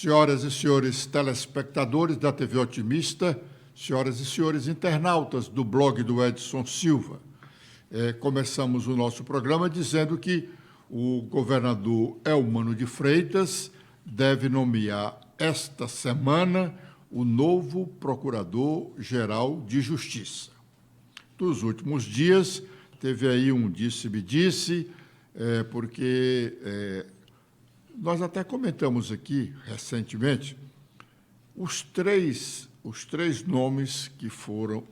Senhoras e senhores telespectadores da TV Otimista, senhoras e senhores internautas do blog do Edson Silva, começamos o nosso programa dizendo que o governador Eumano de Freitas deve nomear esta semana o novo Procurador-Geral de Justiça. Nos últimos dias, teve aí um disse-me-disse, porque nós até comentamos aqui, recentemente, os três nomes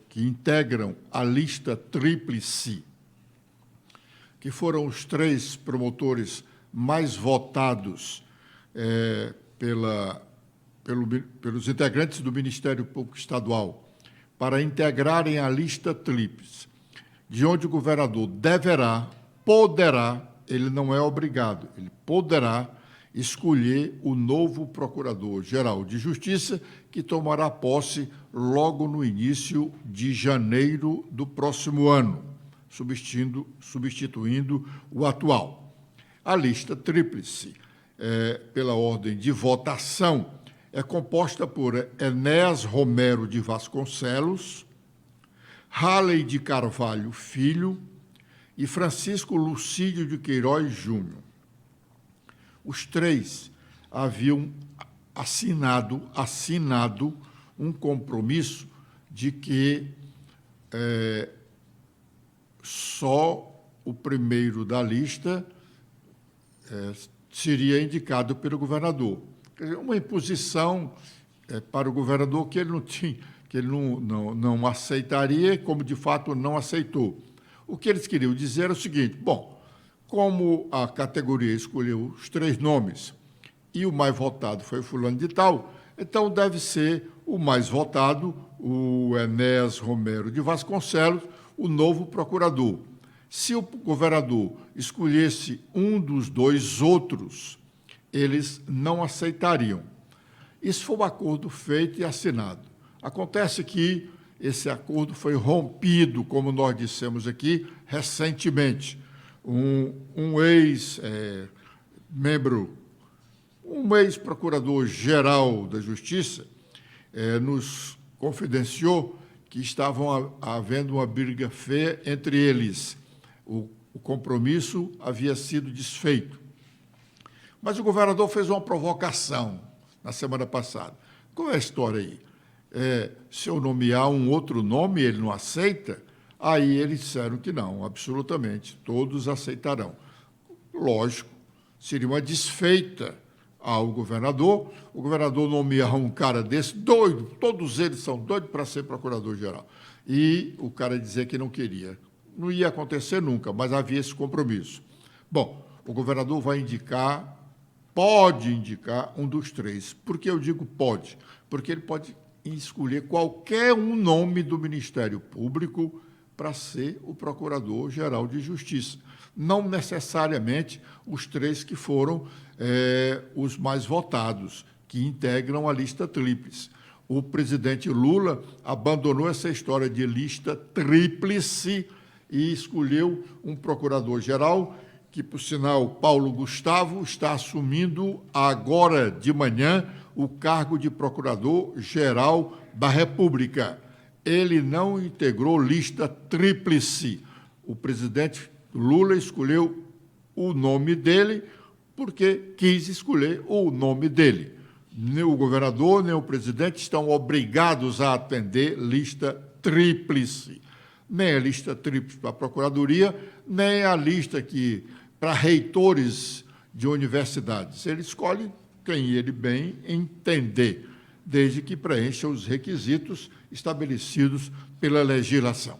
que integram a lista tríplice, que foram os três promotores mais votados pelos integrantes do Ministério Público Estadual, para integrarem a lista tríplice, de onde o governador poderá, ele não é obrigado, ele poderá escolher o novo Procurador-Geral de Justiça, que tomará posse logo no início de janeiro do próximo ano, substituindo o atual. A lista tríplice, pela ordem de votação, é composta por Enéas Romero de Vasconcelos, Halley de Carvalho Filho e Francisco Lucídio de Queiroz Júnior. Os três haviam assinado um compromisso de que só o primeiro da lista seria indicado pelo governador. Quer dizer, uma imposição para o governador que ele não tinha, que ele não aceitaria, como de fato não aceitou. O que eles queriam dizer era o seguinte: bom, como a categoria escolheu os três nomes e o mais votado foi o fulano de tal, então deve ser o mais votado, o Enéas Romero de Vasconcelos, o novo procurador. Se o governador escolhesse um dos dois outros, eles não aceitariam. Isso foi um acordo feito e assinado. Acontece que esse acordo foi rompido, como nós dissemos aqui, recentemente. Um ex-procurador-geral da Justiça nos confidenciou que estavam havendo uma briga feia entre eles. O compromisso havia sido desfeito. Mas o governador fez uma provocação na semana passada. Qual é a história aí? Se eu nomear um outro nome e ele não aceita, aí eles disseram que não, absolutamente, todos aceitarão. Lógico, seria uma desfeita ao governador, o governador nomear um cara desse, doido, todos eles são doidos para ser procurador-geral, e o cara dizer que não queria. Não ia acontecer nunca, mas havia esse compromisso. Bom, o governador pode indicar um dos três. Por que eu digo pode? Porque ele pode escolher qualquer um nome do Ministério Público para ser o Procurador-Geral de Justiça. Não necessariamente os três que foram os mais votados, que integram a lista tríplice. O presidente Lula abandonou essa história de lista tríplice e escolheu um Procurador-Geral que, por sinal, Paulo Gustavo está assumindo agora de manhã o cargo de Procurador-Geral da República. Ele não integrou lista tríplice. O presidente Lula escolheu o nome dele porque quis escolher o nome dele. Nem o governador, nem o presidente estão obrigados a atender lista tríplice. Nem a lista tríplice para a Procuradoria, nem a lista para reitores de universidades. Ele escolhe quem ele bem entender, desde que preencha os requisitos estabelecidos pela legislação.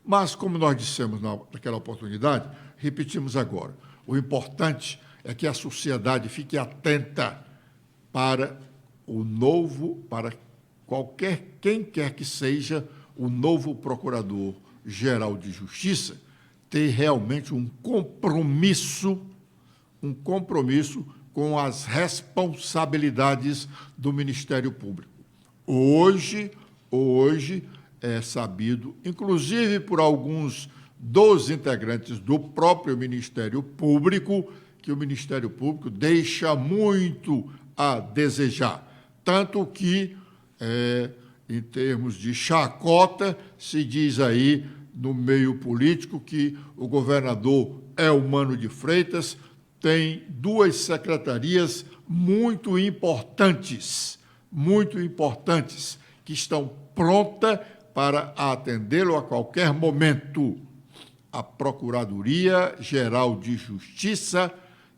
Mas, como nós dissemos naquela oportunidade, repetimos agora, o importante é que a sociedade fique atenta para quem quer que seja o novo Procurador-Geral de Justiça, ter realmente um compromisso com as responsabilidades do Ministério Público. Hoje é sabido, inclusive por alguns dos integrantes do próprio Ministério Público, que o Ministério Público deixa muito a desejar. Tanto que, em termos de chacota, se diz aí no meio político que o governador Elmano de Freitas tem 2 secretarias muito importantes, que estão prontas para atendê-lo a qualquer momento: a Procuradoria-Geral de Justiça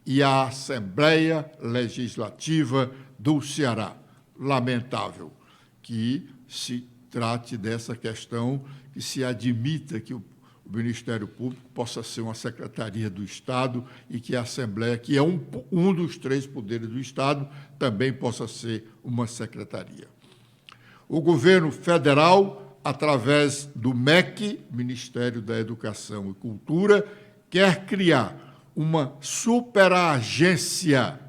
e a Assembleia Legislativa do Ceará. Lamentável que se trate dessa questão, que se admita que o Ministério Público possa ser uma secretaria do Estado e que a Assembleia, que é um dos 3 poderes do Estado, também possa ser uma secretaria. O governo federal, através do MEC, Ministério da Educação e Cultura, quer criar uma superagência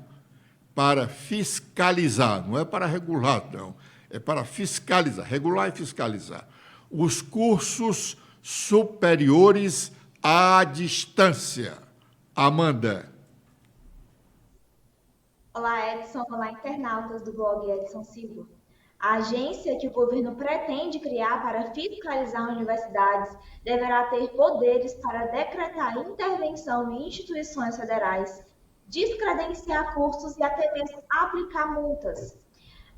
para fiscalizar, não é para regular, não, é para fiscalizar, regular e fiscalizar, os cursos superiores à distância. Amanda. Olá, Edson. Olá, internautas do blog Edson Silva. A agência que o governo pretende criar para fiscalizar universidades deverá ter poderes para decretar intervenção em instituições federais, descredenciar cursos e até mesmo aplicar multas.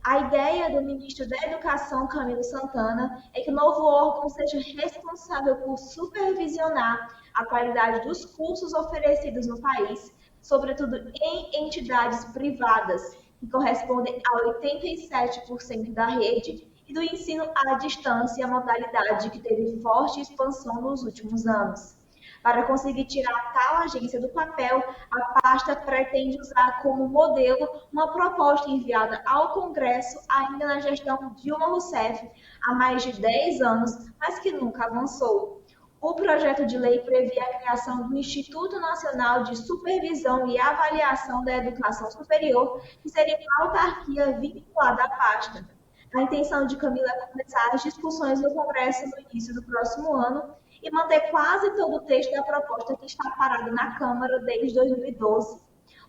A ideia do ministro da Educação, Camilo Santana, é que o novo órgão seja responsável por supervisionar a qualidade dos cursos oferecidos no país, sobretudo em entidades privadas, que correspondem a 87% da rede, e do ensino à distância, modalidade que teve forte expansão nos últimos anos. Para conseguir tirar tal agência do papel, a pasta pretende usar como modelo uma proposta enviada ao Congresso ainda na gestão Dilma Rousseff há mais de 10 anos, mas que nunca avançou. O projeto de lei prevê a criação do Instituto Nacional de Supervisão e Avaliação da Educação Superior, que seria uma autarquia vinculada à pasta. A intenção de Camila é começar as discussões no Congresso no início do próximo ano e manter quase todo o texto da proposta que está parado na Câmara desde 2012.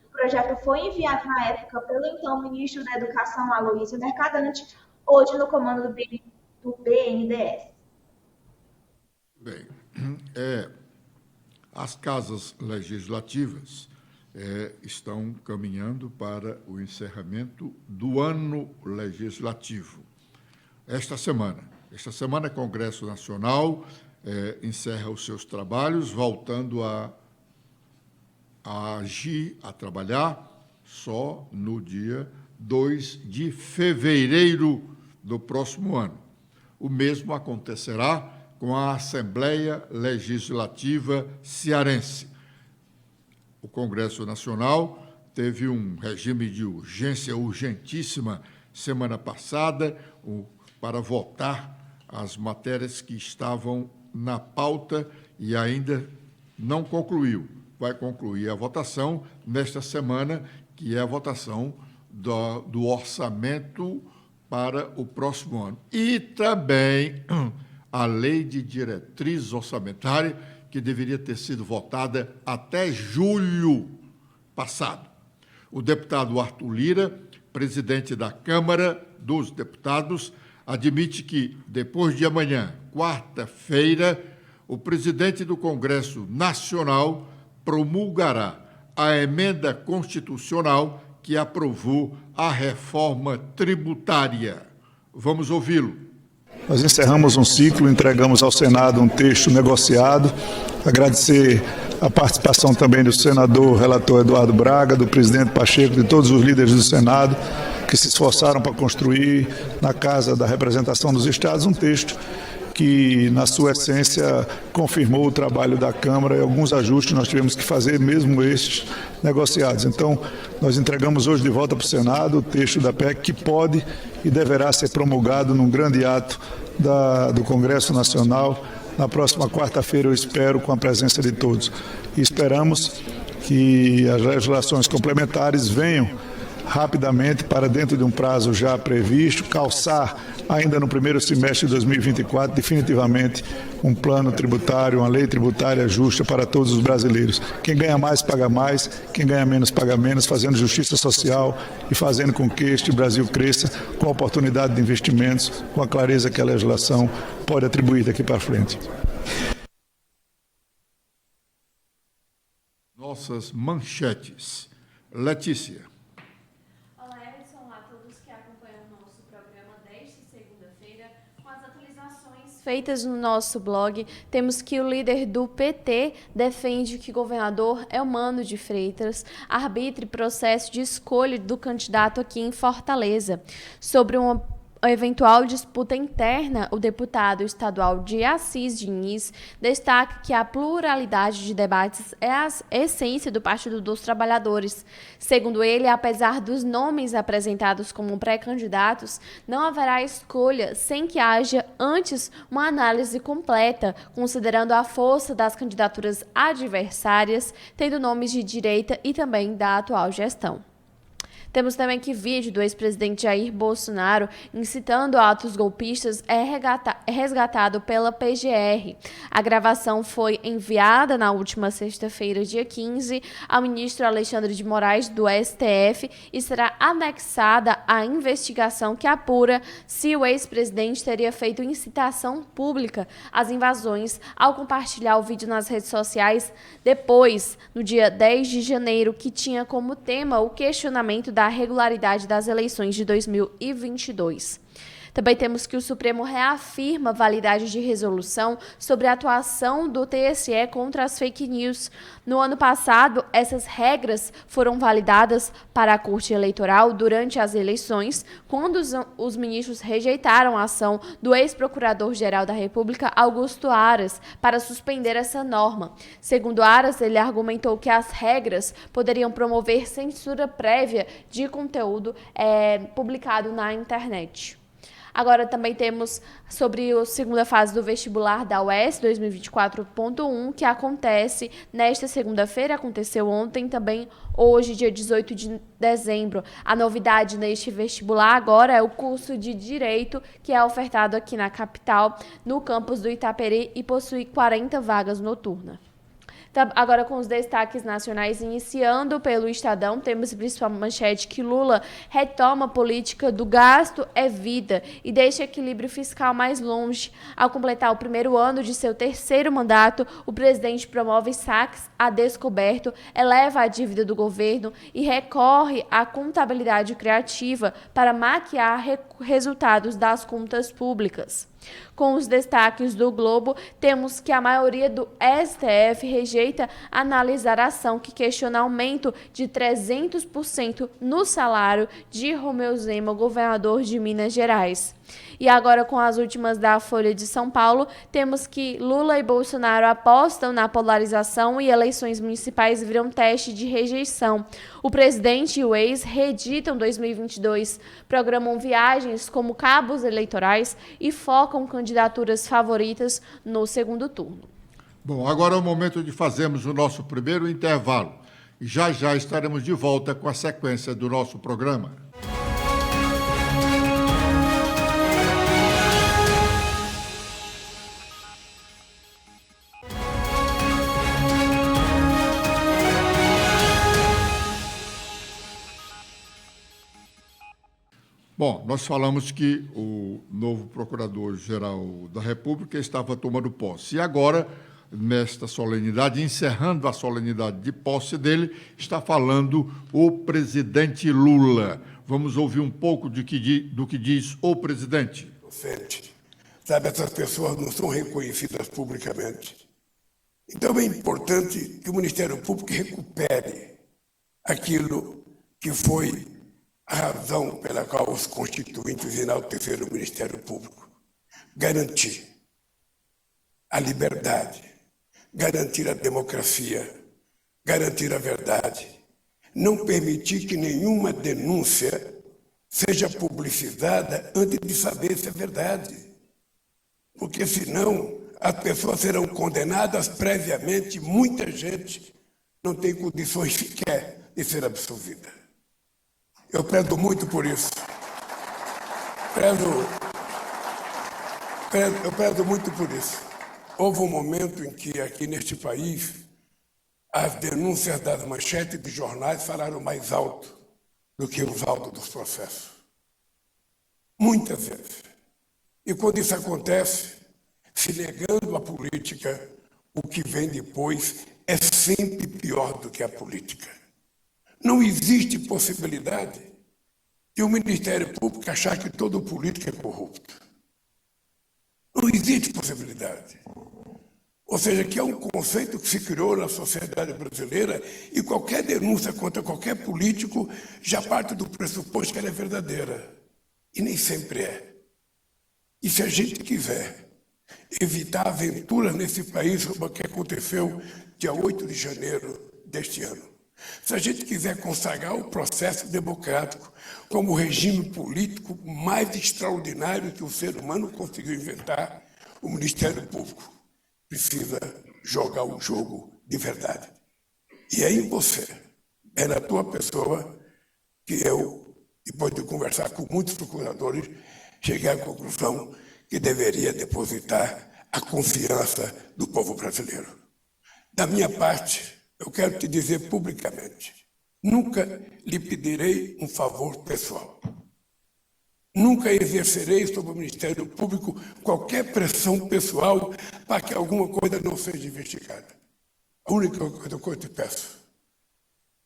O projeto foi enviado na época pelo então ministro da Educação, Aloysio Mercadante, hoje no comando do BNDES. Bem, as casas legislativas estão caminhando para o encerramento do ano legislativo. Esta semana, o Congresso Nacional encerra os seus trabalhos, voltando a agir, a trabalhar, só no dia 2 de fevereiro do próximo ano. O mesmo acontecerá com a Assembleia Legislativa Cearense. O Congresso Nacional teve um regime de urgência urgentíssima semana passada para votar as matérias que estavam na pauta e ainda não concluiu. Vai concluir a votação nesta semana, que é a votação do orçamento para o próximo ano. E também a lei de diretriz orçamentária, que deveria ter sido votada até julho passado. O deputado Arthur Lira, presidente da Câmara dos Deputados, admite que, depois de amanhã, quarta-feira, o presidente do Congresso Nacional promulgará a emenda constitucional que aprovou a reforma tributária. Vamos ouvi-lo. Nós encerramos um ciclo, entregamos ao Senado um texto negociado. Agradecer a participação também do senador relator Eduardo Braga, do presidente Pacheco, de todos os líderes do Senado, que se esforçaram para construir na Casa da Representação dos Estados um texto que, na sua essência, confirmou o trabalho da Câmara e alguns ajustes nós tivemos que fazer, mesmo estes negociados. Então, nós entregamos hoje de volta para o Senado o texto da PEC que pode e deverá ser promulgado num grande ato do Congresso Nacional. Na próxima quarta-feira, eu espero, com a presença de todos. E esperamos que as legislações complementares venham rapidamente para, dentro de um prazo já previsto, calçar ainda no primeiro semestre de 2024 definitivamente um plano tributário, uma lei tributária justa para todos os brasileiros. Quem ganha mais paga mais, quem ganha menos paga menos, fazendo justiça social e fazendo com que este Brasil cresça com a oportunidade de investimentos, com a clareza que a legislação pode atribuir daqui para frente. Nossas manchetes. Letícia. Olá, Edson, olá a todos que acompanham o nosso programa desta segunda-feira. Com as atualizações feitas no nosso blog, temos que o líder do PT defende que o governador Eumano de Freitas arbitre processo de escolha do candidato aqui em Fortaleza. Sobre uma eventual disputa interna, o deputado estadual de Assis Diniz destaca que a pluralidade de debates é a essência do Partido dos Trabalhadores. Segundo ele, apesar dos nomes apresentados como pré-candidatos, não haverá escolha sem que haja antes uma análise completa, considerando a força das candidaturas adversárias, tendo nomes de direita e também da atual gestão. Temos também que vídeo do ex-presidente Jair Bolsonaro incitando atos golpistas é resgatado pela PGR. A gravação foi enviada na última sexta-feira, dia 15, ao ministro Alexandre de Moraes, do STF, e será anexada à investigação que apura se o ex-presidente teria feito incitação pública às invasões ao compartilhar o vídeo nas redes sociais depois, no dia 10 de janeiro, que tinha como tema o questionamento da regularidade das eleições de 2022. Também temos que o Supremo reafirma a validade de resolução sobre a atuação do TSE contra as fake news. No ano passado, essas regras foram validadas para a Corte Eleitoral durante as eleições, quando os ministros rejeitaram a ação do ex-procurador-geral da República, Augusto Aras, para suspender essa norma. Segundo Aras, ele argumentou que as regras poderiam promover censura prévia de conteúdo publicado na internet. Agora também temos sobre a segunda fase do vestibular da UES 2024.1, que acontece nesta segunda-feira, aconteceu ontem, também hoje, dia 18 de dezembro. A novidade neste vestibular agora é o curso de Direito, que é ofertado aqui na capital, no campus do Itaperi, e possui 40 vagas noturnas. Agora, com os destaques nacionais, iniciando pelo Estadão, temos principal manchete que Lula retoma a política do gasto é vida e deixa o equilíbrio fiscal mais longe. Ao completar o primeiro ano de seu terceiro mandato, o presidente promove saques a descoberto, eleva a dívida do governo e recorre à contabilidade criativa para maquiar resultados das contas públicas. Com os destaques do Globo, temos que a maioria do STF rejeita analisar a ação que questiona aumento de 300% no salário de Romeu Zema, governador de Minas Gerais. E agora, com as últimas da Folha de São Paulo, temos que Lula e Bolsonaro apostam na polarização e eleições municipais viram teste de rejeição. O presidente e o ex reeditam 2022, programam viagens como cabos eleitorais e focam candidaturas favoritas no segundo turno. Bom, agora é o momento de fazermos o nosso primeiro intervalo. E já estaremos de volta com a sequência do nosso programa. Bom, nós falamos que o novo Procurador-Geral da República estava tomando posse. E agora, nesta solenidade, encerrando a solenidade de posse dele, está falando o presidente Lula. Vamos ouvir um pouco do que diz o presidente. Sabe, essas pessoas não são reconhecidas publicamente. Então é importante que o Ministério Público recupere aquilo que foi a razão pela qual os constituintes enalteceram o Ministério Público. Garantir a liberdade, garantir a democracia, garantir a verdade, não permitir que nenhuma denúncia seja publicizada antes de saber se é verdade. Porque senão as pessoas serão condenadas previamente, muita gente não tem condições sequer de ser absolvida. Eu prezo muito por isso. Eu prezo muito por isso. Houve um momento em que aqui neste país as denúncias das manchetes de jornais falaram mais alto do que os autos dos processos. Muitas vezes. E quando isso acontece, se negando a política, o que vem depois é sempre pior do que a política. Não existe possibilidade de o Ministério Público achar que todo político é corrupto. Não existe possibilidade. Ou seja, que é um conceito que se criou na sociedade brasileira e qualquer denúncia contra qualquer político já parte do pressuposto que ela é verdadeira. E nem sempre é. E se a gente quiser evitar aventuras nesse país como o que aconteceu dia 8 de janeiro deste ano, se a gente quiser consagrar o processo democrático como o regime político mais extraordinário que o ser humano conseguiu inventar, o Ministério Público precisa jogar o jogo de verdade. E é em você, é na tua pessoa que eu, depois de conversar com muitos procuradores, cheguei à conclusão que deveria depositar a confiança do povo brasileiro. Da minha parte, eu quero te dizer publicamente, nunca lhe pedirei um favor pessoal. Nunca exercerei sobre o Ministério Público qualquer pressão pessoal para que alguma coisa não seja investigada. A única coisa que eu te peço,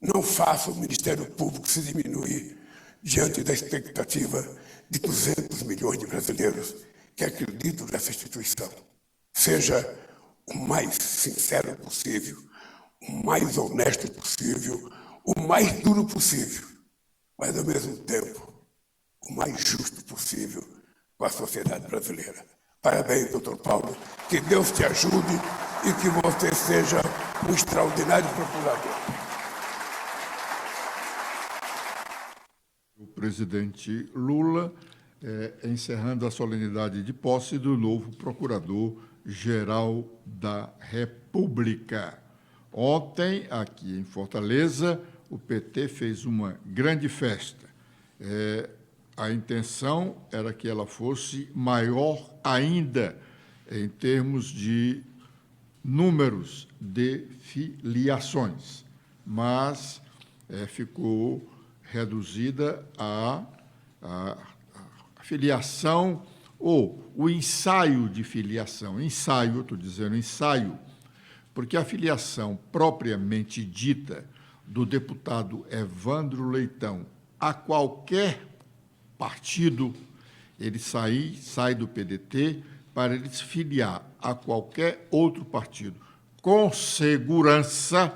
não faça o Ministério Público se diminuir diante da expectativa de 200 milhões de brasileiros que acreditam nessa instituição. Seja o mais sincero possível, o mais honesto possível, o mais duro possível, mas, ao mesmo tempo, o mais justo possível com a sociedade brasileira. Parabéns, doutor Paulo. Que Deus te ajude e que você seja um extraordinário procurador. O presidente Lula, encerrando a solenidade de posse do novo Procurador-Geral da República. Ontem, aqui em Fortaleza, o PT fez uma grande festa. A intenção era que ela fosse maior ainda em termos de números de filiações, mas ficou reduzida a filiação ou o ensaio de filiação. Ensaio, estou dizendo ensaio, porque a filiação propriamente dita do deputado Evandro Leitão a qualquer partido, ele sai do PDT para ele se filiar a qualquer outro partido. Com segurança,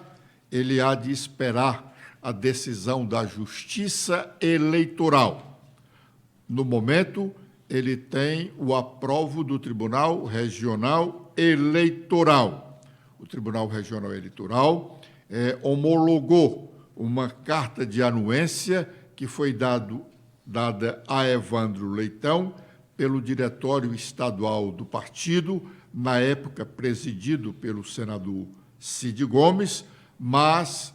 ele há de esperar a decisão da Justiça Eleitoral. No momento, ele tem o aprovo do Tribunal Regional Eleitoral. O Tribunal Regional Eleitoral homologou uma carta de anuência que foi dada a Evandro Leitão pelo Diretório Estadual do partido, na época presidido pelo senador Cid Gomes, mas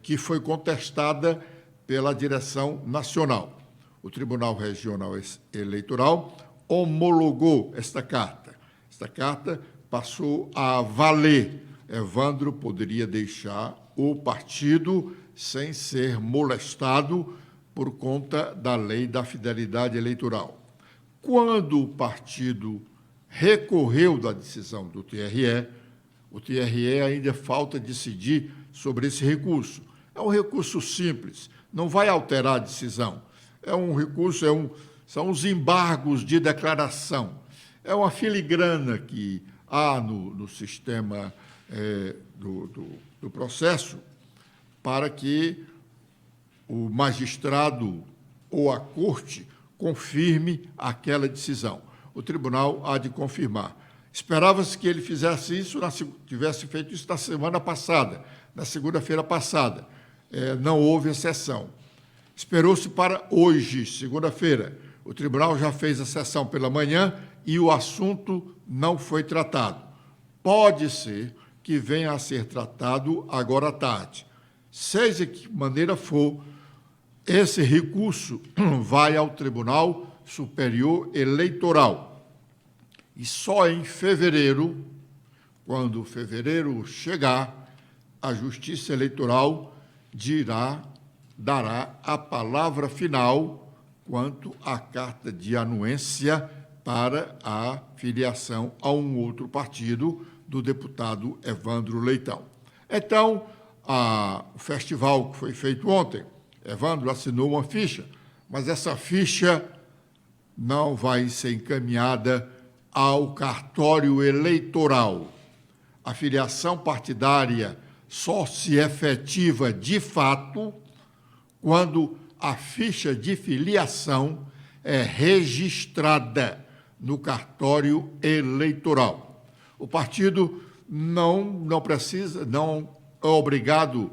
que foi contestada pela direção nacional. O Tribunal Regional Eleitoral homologou esta carta. Esta carta passou a valer. Evandro poderia deixar o partido sem ser molestado por conta da lei da fidelidade eleitoral. Quando o partido recorreu da decisão do TRE, o TRE ainda falta decidir sobre esse recurso. É um recurso simples, não vai alterar a decisão. É um recurso, são os embargos de declaração. É uma filigrana que há no sistema do processo para que o magistrado ou a corte confirme aquela decisão. O tribunal há de confirmar. Esperava-se que ele fizesse isso, tivesse feito isso na semana passada, na segunda-feira passada. Não houve a sessão. Esperou-se para hoje, segunda-feira. O tribunal já fez a sessão pela manhã e o assunto não foi tratado. Pode ser que venha a ser tratado agora à tarde. Seja de que maneira for, esse recurso vai ao Tribunal Superior Eleitoral. E só em fevereiro, quando fevereiro chegar, a Justiça Eleitoral dará a palavra final quanto à carta de anuência para a filiação a um outro partido do deputado Evandro Leitão. Então, o festival que foi feito ontem, Evandro assinou uma ficha, mas essa ficha não vai ser encaminhada ao cartório eleitoral. A filiação partidária só se efetiva de fato quando a ficha de filiação é registrada no cartório eleitoral. O partido não é obrigado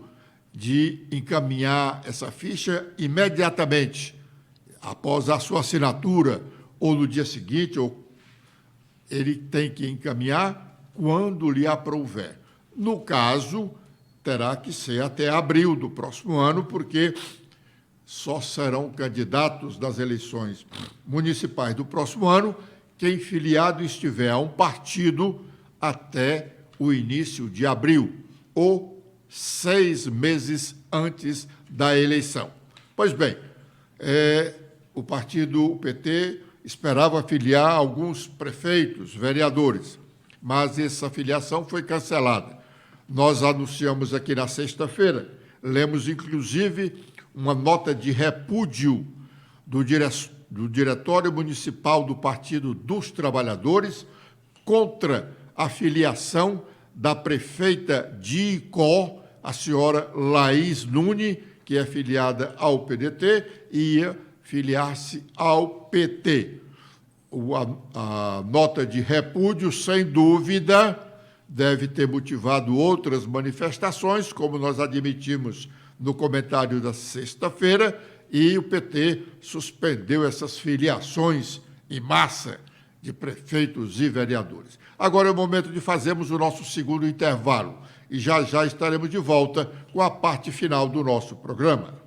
de encaminhar essa ficha imediatamente, após a sua assinatura, ou no dia seguinte, ou ele tem que encaminhar quando lhe aprouver. No caso, terá que ser até abril do próximo ano, porque só serão candidatos das eleições municipais do próximo ano quem filiado estiver a um partido até o início de abril, ou 6 meses antes da eleição. Pois bem, o partido PT esperava filiar alguns prefeitos, vereadores, mas essa filiação foi cancelada. Nós anunciamos aqui na sexta-feira, lemos inclusive uma nota de repúdio do Diretório Municipal do Partido dos Trabalhadores contra a filiação da prefeita de Icó, a senhora Laís Nunes, que é filiada ao PDT, e ia filiar-se ao PT. A nota de repúdio, sem dúvida, deve ter motivado outras manifestações, como nós admitimos no comentário da sexta-feira, e o PT suspendeu essas filiações em massa de prefeitos e vereadores. Agora é o momento de fazermos o nosso segundo intervalo, e já estaremos de volta com a parte final do nosso programa.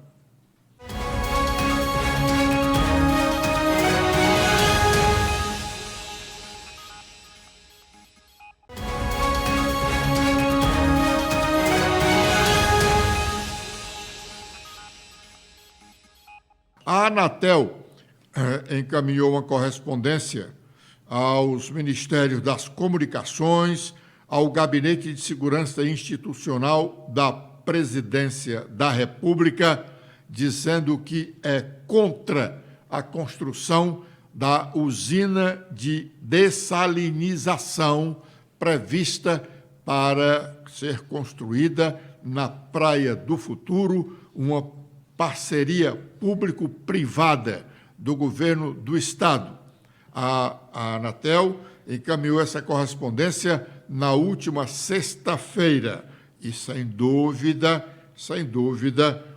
A Anatel encaminhou uma correspondência aos Ministérios das Comunicações, ao Gabinete de Segurança Institucional da Presidência da República, dizendo que é contra a construção da usina de dessalinização prevista para ser construída na Praia do Futuro, uma parceria público-privada do governo do Estado. A Anatel encaminhou essa correspondência na última sexta-feira e, sem dúvida,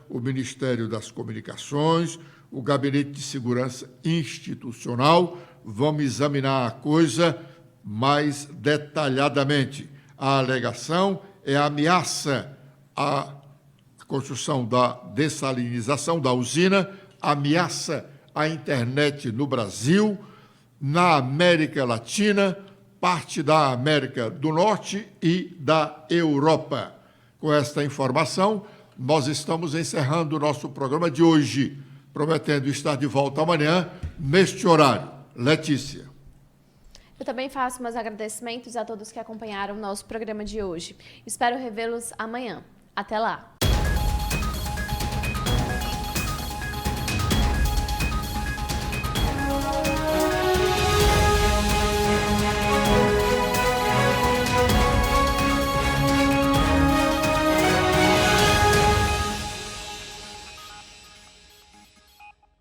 o Ministério das Comunicações, o Gabinete de Segurança Institucional vão examinar a coisa mais detalhadamente. A alegação é a ameaça à construção da dessalinização da usina, ameaça à internet no Brasil, na América Latina, parte da América do Norte e da Europa. Com esta informação, nós estamos encerrando o nosso programa de hoje, prometendo estar de volta amanhã, neste horário. Letícia. Eu também faço meus agradecimentos a todos que acompanharam o nosso programa de hoje. Espero revê-los amanhã. Até lá!